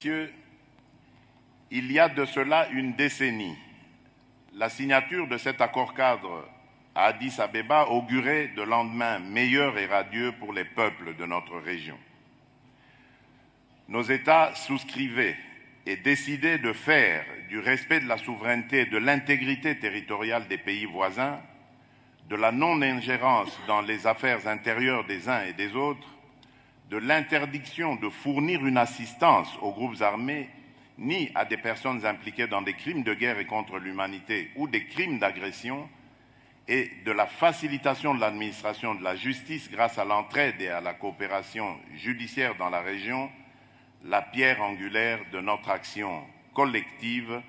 Messieurs, il y a de cela une décennie, la signature de cet accord-cadre à Addis Abeba augurait de lendemains meilleurs et radieux pour les peuples de notre région. Nos États souscrivaient et décidaient de faire du respect de la souveraineté et de l'intégrité territoriale des pays voisins, de la non-ingérence dans les affaires intérieures des uns et des autres, de l'interdiction de fournir une assistance aux groupes armés ni à des personnes impliquées dans des crimes de guerre et contre l'humanité ou des crimes d'agression, et de la facilitation de l'administration de la justice grâce à l'entraide et à la coopération judiciaire dans la région, la pierre angulaire de notre action collective,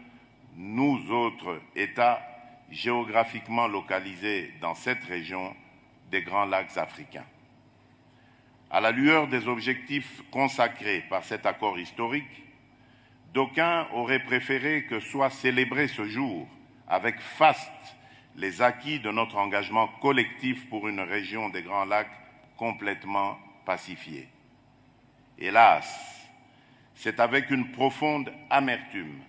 nous autres États géographiquement localisés dans cette région des Grands Lacs africains. À la lueur des objectifs consacrés par cet accord historique, d'aucuns auraient préféré que soit célébré ce jour avec faste les acquis de notre engagement collectif pour une région des Grands Lacs complètement pacifiée. Hélas, c'est avec une profonde amertume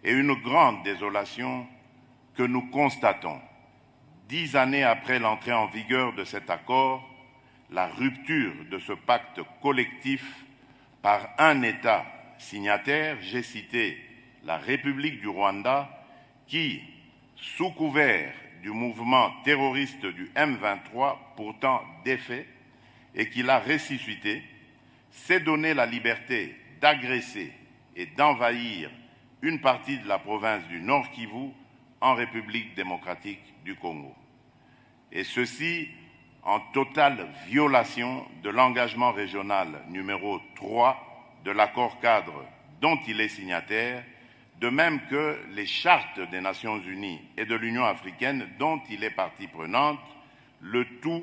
et une grande désolation que nous constatons, 10 années après l'entrée en vigueur de cet accord, la rupture de ce pacte collectif par un État signataire, j'ai cité la République du Rwanda, qui, sous couvert du mouvement terroriste du M23, pourtant défait, et qui l'a ressuscité, s'est donné la liberté d'agresser et d'envahir une partie de la province du Nord Kivu en République démocratique du Congo. Et ceci en totale violation de l'engagement régional numéro 3 de l'accord-cadre dont il est signataire, de même que les chartes des Nations Unies et de l'Union africaine dont il est partie prenante, le tout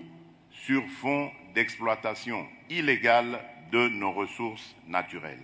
sur fond d'exploitation illégale de nos ressources naturelles.